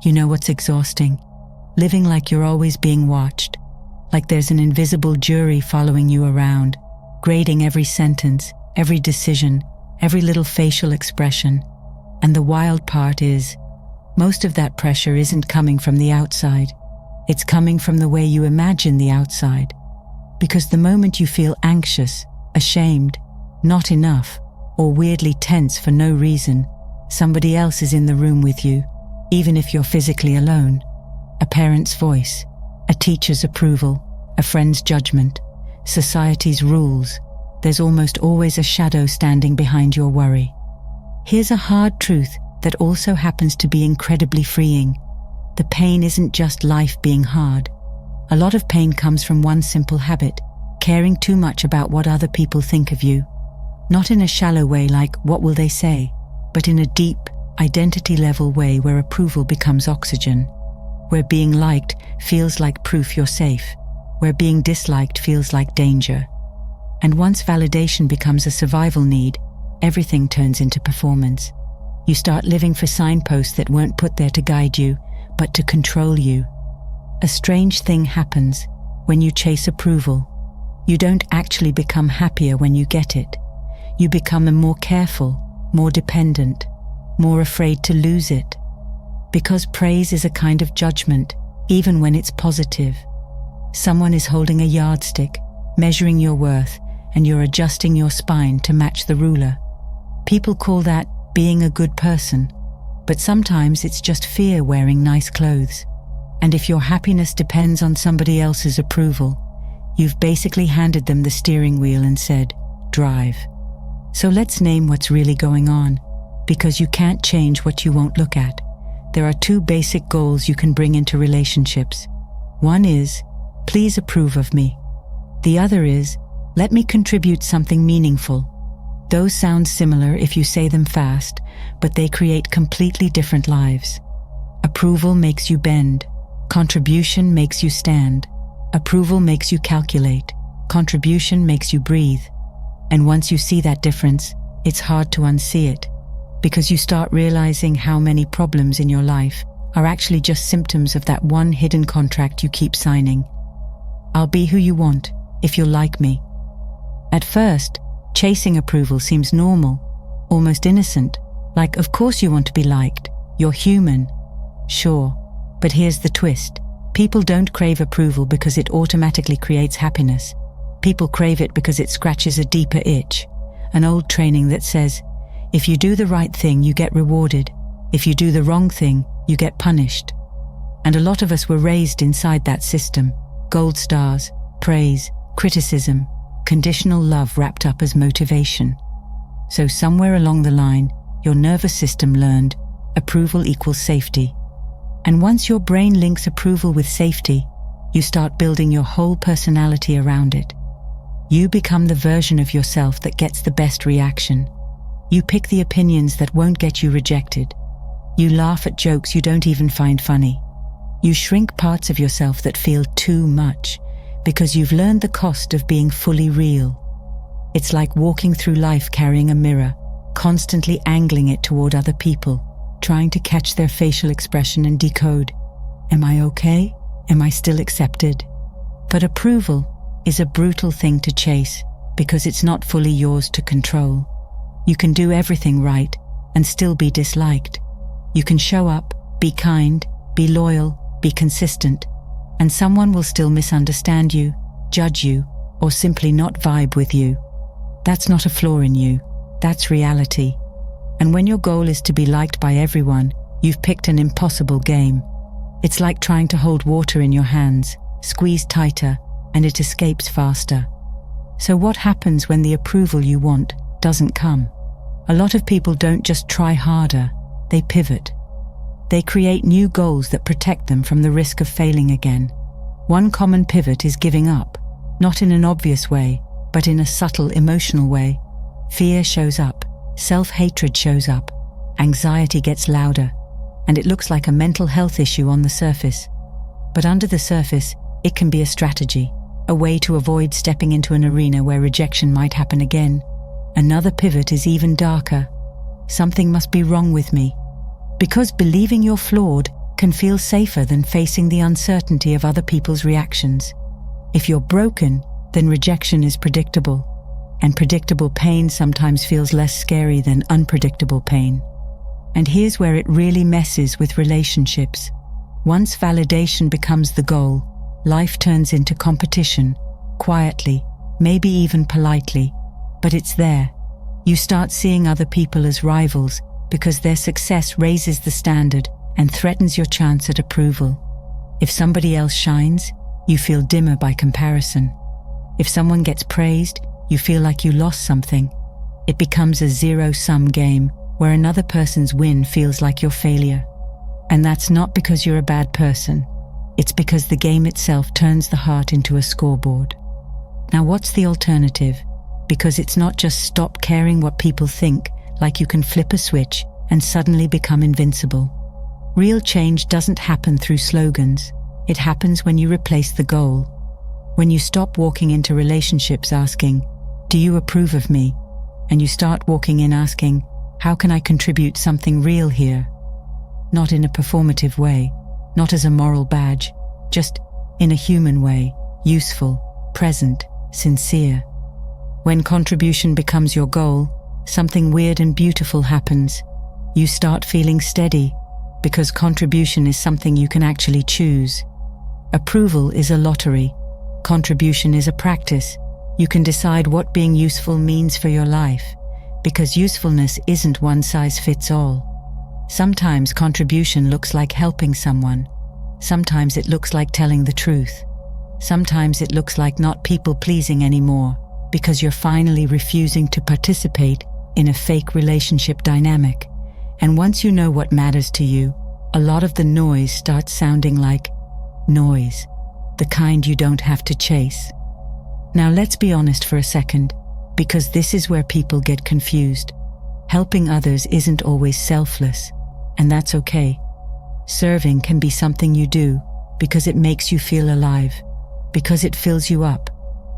You know what's exhausting? Living like you're always being watched, like there's an invisible jury following you around, grading every sentence, every decision, every little facial expression. And the wild part is, most of that pressure isn't coming from the outside. It's coming from the way you imagine the outside. Because the moment you feel anxious, ashamed, not enough, or weirdly tense for no reason, somebody else is in the room with you, even if you're physically alone. A parent's voice, a teacher's approval, a friend's judgment, society's rules. There's almost always a shadow standing behind your worry. Here's a hard truth that also happens to be incredibly freeing. The pain isn't just life being hard. A lot of pain comes from one simple habit, caring too much about what other people think of you. Not in a shallow way like, what will they say? But in a deep, identity-level way where approval becomes oxygen. Where being liked feels like proof you're safe. Where being disliked feels like danger. And once validation becomes a survival need, everything turns into performance. You start living for signposts that weren't put there to guide you, but to control you. A strange thing happens when you chase approval. You don't actually become happier when you get it. You become more careful, more dependent, more afraid to lose it. Because praise is a kind of judgment, even when it's positive. Someone is holding a yardstick, measuring your worth, and you're adjusting your spine to match the ruler. People call that being a good person, but sometimes it's just fear wearing nice clothes. And if your happiness depends on somebody else's approval, you've basically handed them the steering wheel and said, drive. So let's name what's really going on, because you can't change what you won't look at. There are two basic goals you can bring into relationships. One is, please approve of me. The other is, let me contribute something meaningful. Those sound similar if you say them fast, but they create completely different lives. Approval makes you bend. Contribution makes you stand. Approval makes you calculate. Contribution makes you breathe. And once you see that difference, it's hard to unsee it, because you start realizing how many problems in your life are actually just symptoms of that one hidden contract you keep signing. I'll be who you want, if you'll like me. At first, chasing approval seems normal, almost innocent, like of course you want to be liked, you're human. Sure, but here's the twist. People don't crave approval because it automatically creates happiness. People crave it because it scratches a deeper itch, an old training that says, if you do the right thing, you get rewarded. If you do the wrong thing, you get punished. And a lot of us were raised inside that system. Gold stars, praise, criticism, conditional love wrapped up as motivation. So somewhere along the line, your nervous system learned approval equals safety. And once your brain links approval with safety, you start building your whole personality around it. You become the version of yourself that gets the best reaction. You pick the opinions that won't get you rejected. You laugh at jokes you don't even find funny. You shrink parts of yourself that feel too much, because you've learned the cost of being fully real. It's like walking through life carrying a mirror, constantly angling it toward other people, trying to catch their facial expression and decode, am I okay? Am I still accepted? But approval is a brutal thing to chase because it's not fully yours to control. You can do everything right and still be disliked. You can show up, be kind, be loyal, be consistent, and someone will still misunderstand you, judge you, or simply not vibe with you. That's not a flaw in you, that's reality. And when your goal is to be liked by everyone, you've picked an impossible game. It's like trying to hold water in your hands, squeeze tighter, and it escapes faster. So what happens when the approval you want doesn't come? A lot of people don't just try harder, they pivot. They create new goals that protect them from the risk of failing again. One common pivot is giving up, not in an obvious way, but in a subtle emotional way. Fear shows up, self-hatred shows up, anxiety gets louder, and it looks like a mental health issue on the surface. But under the surface, it can be a strategy, a way to avoid stepping into an arena where rejection might happen again. Another pivot is even darker. Something must be wrong with me. Because believing you're flawed can feel safer than facing the uncertainty of other people's reactions. If you're broken, then rejection is predictable, and predictable pain sometimes feels less scary than unpredictable pain. And here's where it really messes with relationships. Once validation becomes the goal, life turns into competition, quietly, maybe even politely, but it's there. You start seeing other people as rivals because their success raises the standard and threatens your chance at approval. If somebody else shines, you feel dimmer by comparison. If someone gets praised, you feel like you lost something. It becomes a zero-sum game where another person's win feels like your failure. And that's not because you're a bad person. It's because the game itself turns the heart into a scoreboard. Now, what's the alternative? Because it's not just stop caring what people think, like you can flip a switch and suddenly become invincible. Real change doesn't happen through slogans. It happens when you replace the goal. When you stop walking into relationships asking, "Do you approve of me?" and you start walking in asking, "How can I contribute something real here?" Not in a performative way, not as a moral badge, just in a human way, useful, present, sincere. When contribution becomes your goal, something weird and beautiful happens. You start feeling steady, because contribution is something you can actually choose. Approval is a lottery. Contribution is a practice. You can decide what being useful means for your life, because usefulness isn't one size fits all. Sometimes contribution looks like helping someone. Sometimes it looks like telling the truth. Sometimes it looks like not people-pleasing anymore, because you're finally refusing to participate in a fake relationship dynamic. And once you know what matters to you, a lot of the noise starts sounding like noise, the kind you don't have to chase. Now let's be honest for a second, because this is where people get confused. Helping others isn't always selfless, and that's okay. Serving can be something you do because it makes you feel alive, because it fills you up,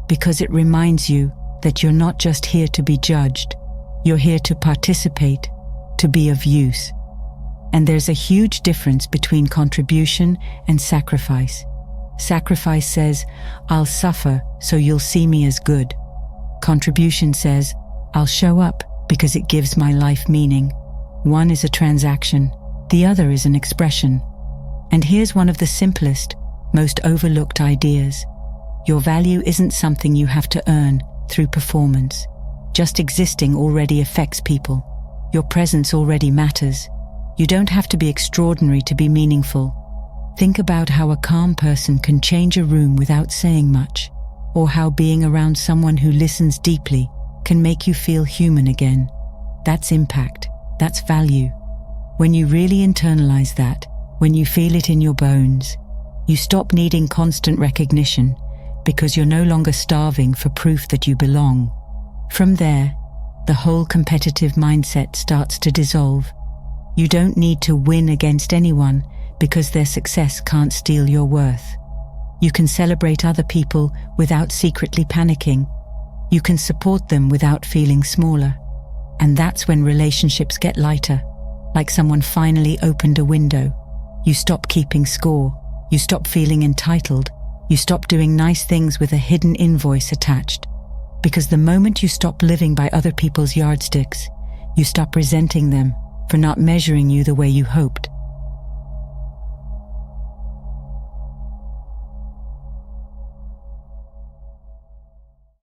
because it reminds you that you're not just here to be judged, you're here to participate, to be of use. And there's a huge difference between contribution and sacrifice. Sacrifice says, "I'll suffer so you'll see me as good." Contribution says, "I'll show up because it gives my life meaning." One is a transaction, the other is an expression. And here's one of the simplest, most overlooked ideas. Your value isn't something you have to earn through performance. Just existing already affects people. Your presence already matters. You don't have to be extraordinary to be meaningful. Think about how a calm person can change a room without saying much, or how being around someone who listens deeply can make you feel human again. That's impact. That's value. When you really internalize that, when you feel it in your bones, you stop needing constant recognition because you're no longer starving for proof that you belong. From there, the whole competitive mindset starts to dissolve. You don't need to win against anyone because their success can't steal your worth. You can celebrate other people without secretly panicking. You can support them without feeling smaller. And that's when relationships get lighter, like someone finally opened a window. You stop keeping score. You stop feeling entitled. You stop doing nice things with a hidden invoice attached. Because the moment you stop living by other people's yardsticks, you stop resenting them for not measuring you the way you hoped.